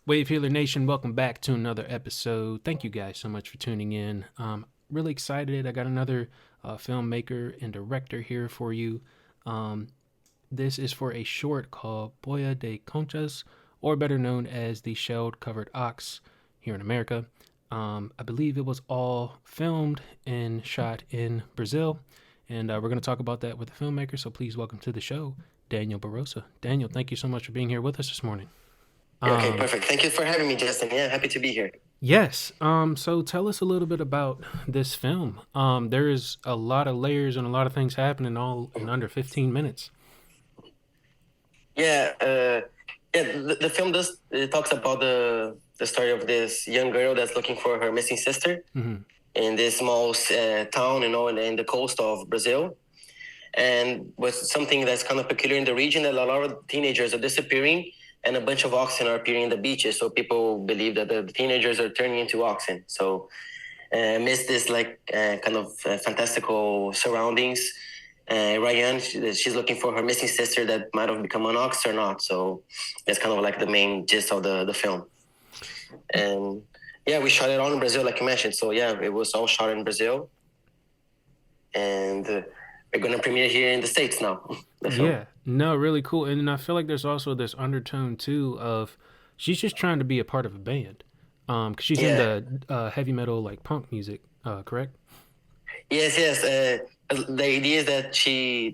Wavehealernation, welcome back to another episode. Thank you guys so much for tuning in. Really excited. I got another filmmaker and director here for you. Um, this is for a short called Boi De Conchas, or better known as the Shelled Covered Ox here in America. I believe it was all filmed and shot in Brazil, and we're going to talk about that with the filmmaker. So please welcome to the show, Daniel Barossa. Daniel, thank you so much for being here with us this morning. Yeah, okay, perfect. Thank you for having me, Justin. Yeah, happy to be here. Yes. So tell us a little bit about this film. There is a lot of layers and a lot of things happening all in under 15 minutes. Yeah, the film does it talks about the story of this young girl that's looking for her missing sister in this small town, in the coast of Brazil. And with something that's kind of peculiar in the region, that a lot of teenagers are disappearing, and a bunch of oxen are appearing in the beaches. So people believe that the teenagers are turning into oxen. So amidst this kind of fantastical surroundings, Rayane, she's looking for her missing sister that might have become an ox or not. So that's kind of like the main gist of the film. And yeah, we shot it all in Brazil, like you mentioned. So yeah, it was all shot in Brazil, and we're gonna premiere here in the States now. Yeah. No, really cool. And I feel like there's also this undertone too of she's just trying to be a part of a band. Cause she's in Yeah. the heavy metal like punk music, correct? Yes. The idea is that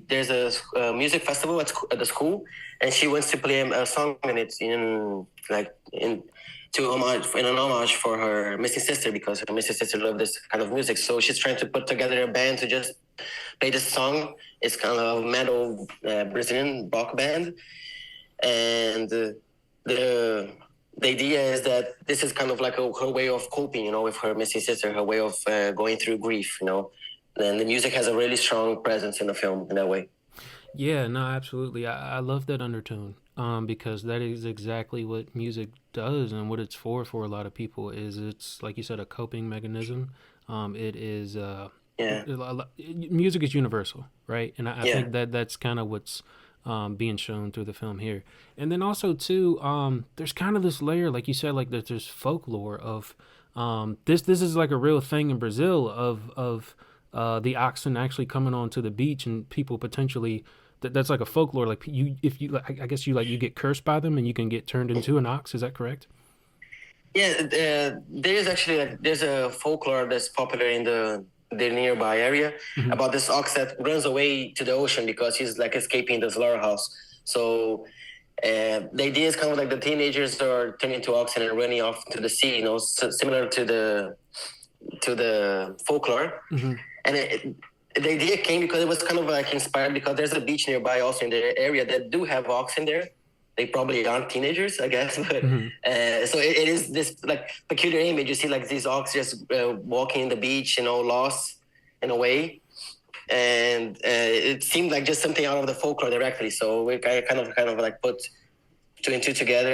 there's a music festival at the school, and she wants to play a song, and it's in an homage for her missing sister, because her missing sister loved this kind of music. So she's trying to put together a band to just play this song. It's kind of metal Brazilian rock band, and the the idea is that this is kind of like her way of coping, with her missing sister, her way of going through grief. And the music has a really strong presence in the film in that way. Yeah, no, absolutely. I love that undertone. Because that is exactly what music does and what it's for a lot of people is it's like you said a coping mechanism. It is Yeah, music is universal, right? And I yeah, think that that's kind of what's being shown through the film here. And then also too, there's kind of this layer, like you said, like there's folklore of this is like a real thing in Brazil of the oxen actually coming onto the beach and people potentially that's like a folklore. Like you, if you, like, I guess you like you get cursed by them and you can get turned into an ox. Is that correct? yeah. There's a folklore that's popular in the nearby area Hmm. about this ox that runs away to the ocean because he's like escaping the slaughterhouse. So the idea is kind of like the teenagers are turning into oxen and running off to the sea. Similar to the folklore. Hmm. And the idea came because it was kind of like inspired because there's a beach nearby also in the area that do have oxen there. They probably aren't teenagers, I guess, but Hmm. so it is this like peculiar image. You see like these ox just walking in the beach, lost in a way, and it seemed like just something out of the folklore directly. So we kind of like put two and two together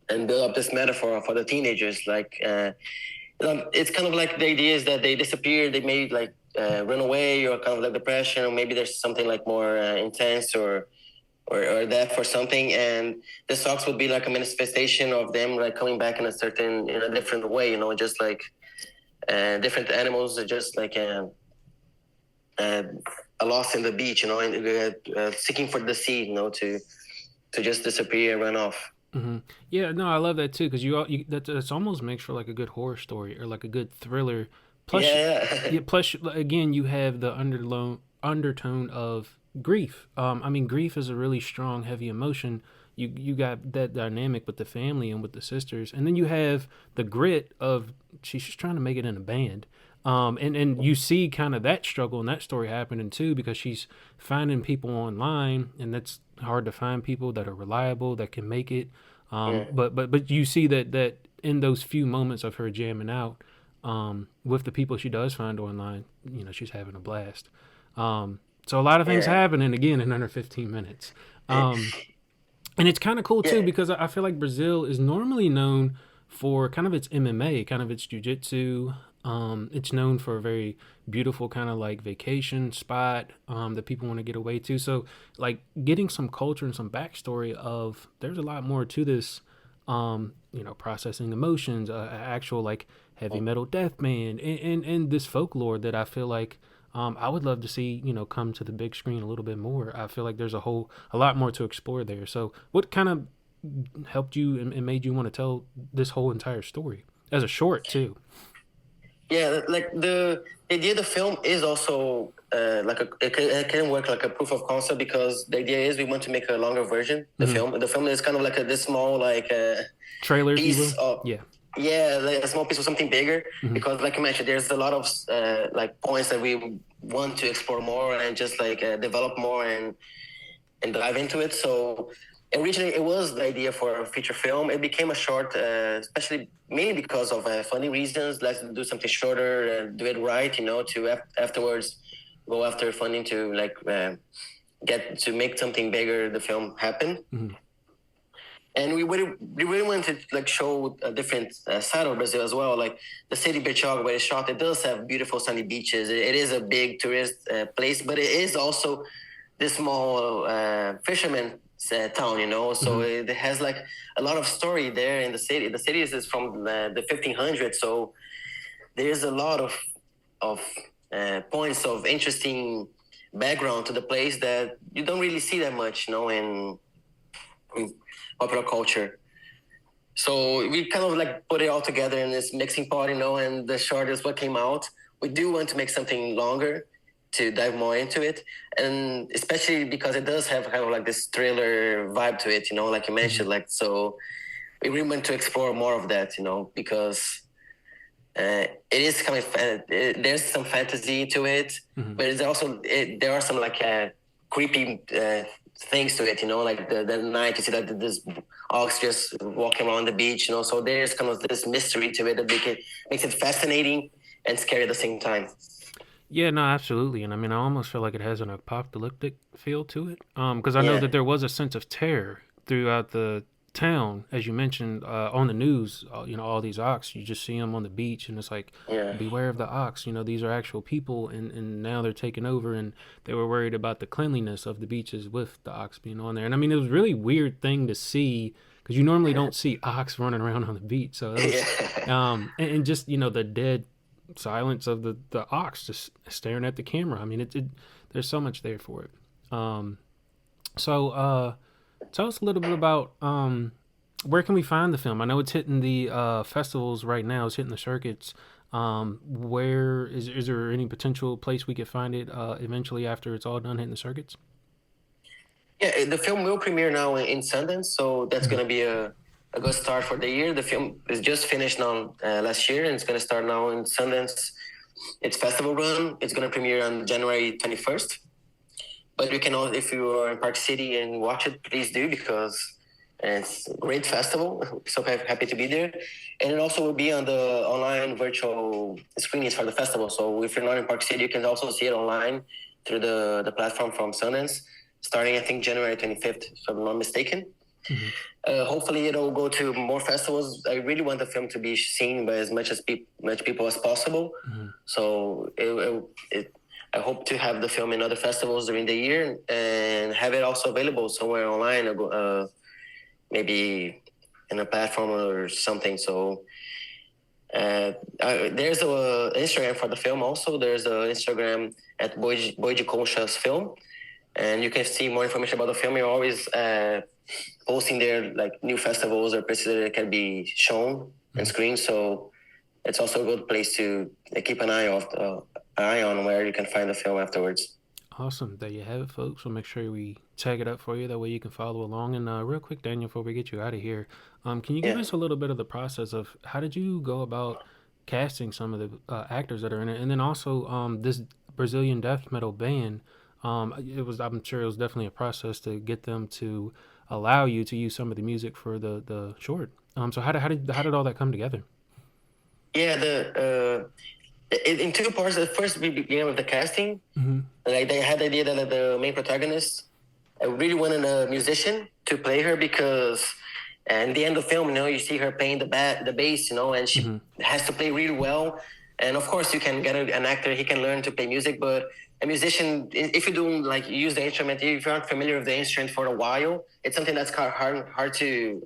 and build up this metaphor for the teenagers. It's kind of like the idea is that they disappear, they may like run away, or kind of like depression, or maybe there's something like more intense or death or something, and the socks would be like a manifestation of them like coming back in a different way, just like different animals are just like uh, lost in the beach, and seeking for the sea, to just disappear and run off. Hmm. Yeah, no, I love that too because that's almost makes for like a good horror story or like a good thriller. Plus, Yeah. yeah, plus again, you have the undertone of grief. I mean, grief is a really strong, heavy emotion. You got that dynamic with the family and with the sisters, and then you have the grit of she's just trying to make it in a band. And you see kind of that struggle and that story happening too because she's finding people online, and that's hard to find people that are reliable that can make it. Yeah. But you see that in those few moments of her jamming out with the people she does find online, she's having a blast. So a lot of things Yeah. happening again in under 15 minutes. And it's kind of cool too Yeah. because I feel like Brazil is normally known for kind of its MMA, kind of its jujitsu. It's known for a very beautiful kind of like vacation spot that people want to get away to. So like getting some culture and some backstory of there's a lot more to this processing emotions, actual like heavy metal death band, and this folklore that I feel like I would love to see, come to the big screen a little bit more. I feel like there's a lot more to explore there. So, what kind of helped you and made you want to tell this whole entire story as a short too? Yeah, like the idea of the film is also it can work like a proof of concept, because the idea is we want to make a longer version. The film is kind of like this small Trailer, if you piece will. of, Yeah. yeah, like a small piece of something bigger, because like you mentioned, there's a lot of like points that we want to explore more and just develop more and dive into it. So originally it was the idea for a feature film. It became a short, especially mainly because of funding reasons. Let's do something shorter and do it right, to afterwards go after funding to get to make something bigger, the film happen. And we really wanted to show a different side of Brazil as well. Like the city Bertioga where it's shot, it does have beautiful sunny beaches. It is a big tourist place, but it is also this small fisherman town, So it has a lot of story there in the city. The city is from the 1500s, so there's a lot of points of interesting background to the place that you don't really see that much, in popular culture. So we kind of put it all together in this mixing pot, and the short is what came out. We do want to make something longer to dive more into it, and especially because it does have kind of this thriller vibe to it, like you mentioned. So we really want to explore more of that, because it is kind of there's some fantasy to it, but it's also there are some creepy things to it, like the night you see this ox just walking around the beach, so there's kind of this mystery to it that makes it fascinating and scary at the same time. Yeah, no, absolutely. And I mean, I almost feel like it has an apocalyptic feel to it. Because I know Yeah. that there was a sense of terror throughout the town, as you mentioned on the news. All these ox, you just see them on the beach, and it's like, Yeah. beware of the ox. These are actual people, and now they're taking over, and they were worried about the cleanliness of the beaches with the ox being on there. And I mean, it was a really weird thing to see because you normally don't see ox running around on the beach. So it was, Yeah. and just the dead silence of the ox just staring at the camera. I mean, there's so much there for it. So tell us a little bit about where can we find the film? I know it's hitting the festivals right now. It's hitting the circuits. Where is there any potential place we could find it eventually after it's all done hitting the circuits? Yeah, the film will premiere now in Sundance, so that's going to be a good start for the year. The film is just finished now last year, and it's going to start now in Sundance. It's festival run. It's going to premiere on January 21st. But you can also, if you are in Park City and watch it, please do, because it's a great festival. So happy to be there. And it also will be on the online virtual screenings for the festival. So if you're not in Park City, you can also see it online through the platform from Sundance, starting I think January 25th, if I'm not mistaken. Hopefully it'll go to more festivals. I really want the film to be seen by as much people as possible. So I hope to have the film in other festivals during the year and have it also available somewhere online, maybe in a platform or something. So there's a Instagram for the film also. There's an Instagram at Boi De Conchas film, and you can see more information about the film. You're always posting there new festivals or places that it can be shown and screened. So it's also a good place to keep an eye on where you can find the film afterwards. Awesome. There you have it, folks. We'll make sure we tag it up for you. That way you can follow along. And real quick, Daniel, before we get you out of here, can you give us a little bit of the process of how did you go about casting some of the actors that are in it? And then also this Brazilian death metal band, I'm sure it was definitely a process to get them to allow you to use some of the music for the short. So how did all that come together? Yeah, in two parts. The first we began with the casting. They had the idea that the main protagonist really wanted a musician to play her, because in the end of the film, you see her playing the bass, and she has to play really well. And of course, you can get an actor; he can learn to play music. But a musician, if you don't use the instrument, if you aren't familiar with the instrument for a while, it's something that's hard to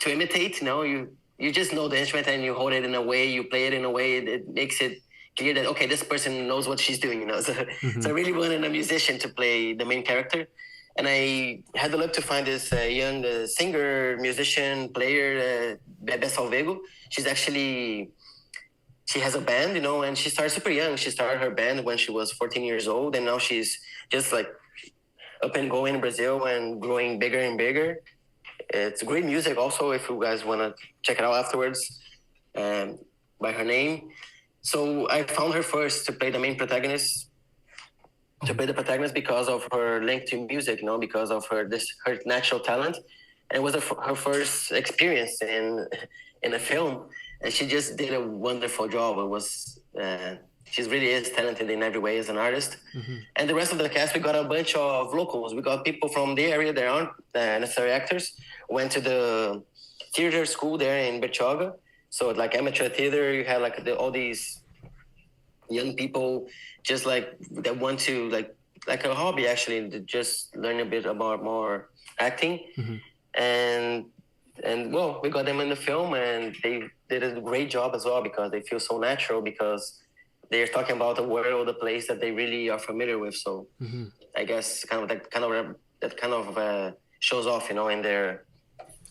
to imitate. You just know the instrument and you hold it in a way, you play it in a way. It makes it clear that okay, this person knows what she's doing. So, so I really wanted a musician to play the main character, and I had the luck to find this young singer, musician, player, Bebe Salvego. She has a band, and she started super young. She started her band when she was 14 years old, and now she's just like up and going in Brazil and growing bigger and bigger. It's great music also, if you guys want to check it out afterwards, by her name. So I found her first to play the main protagonist, because of her link to music, because of her natural talent. And it was her first experience in a film, and she just did a wonderful job. It was she really is talented in every way as an artist. And the rest of the cast, we got a bunch of locals. We got people from the area that aren't necessary actors. Went to the theater school there in Bertioga. So like amateur theater, you had like all these young people just like that want to like a hobby actually, to just learn a bit about more acting. And well, we got them in the film, and they did a great job as well, because they feel so natural, because they're talking about a world, a place that they really are familiar with. So I guess that kind of shows off, in their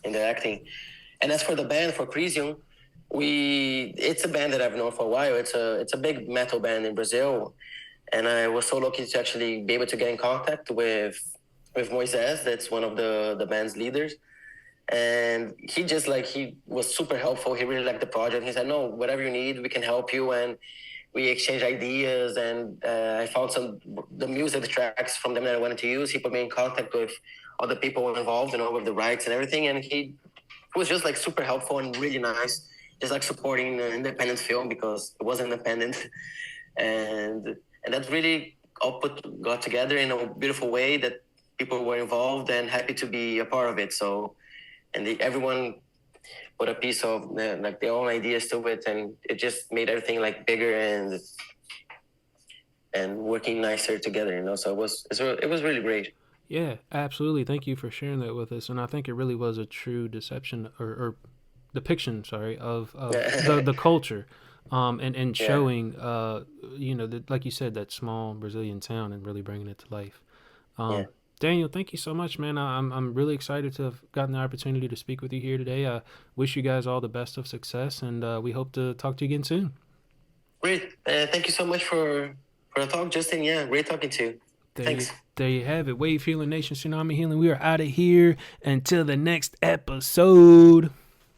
acting. And as for the band, for Crisium, it's a band that I've known for a while. It's a big metal band in Brazil, and I was so lucky to actually be able to get in contact with Moises. That's one of the band's leaders. And he was super helpful. He really liked the project. He said, no, whatever you need, we can help you. And we exchanged ideas, and I found the music, the tracks from them that I wanted to use. He put me in contact with all the people involved, with the rights and everything. And he was just super helpful and really nice, just supporting an independent film, because it was independent. And that really all got together in a beautiful way, that people were involved and happy to be a part of it. So, and everyone put a piece of their own ideas to it, and it just made everything bigger and working nicer together. So it was really great. Yeah, absolutely. Thank you for sharing that with us. And I think it really was a true deception or depiction, sorry, of the culture, and showing, like you said, that small Brazilian town, and really bringing it to life. Daniel, thank you so much, man. I'm really excited to have gotten the opportunity to speak with you here today. I wish you guys all the best of success, and we hope to talk to you again soon. Great. Thank you so much for the talk, Justin. Yeah, great talking to you. Thanks. There you have it. Wavehealernation, Tsunami Healing. We are out of here until the next episode.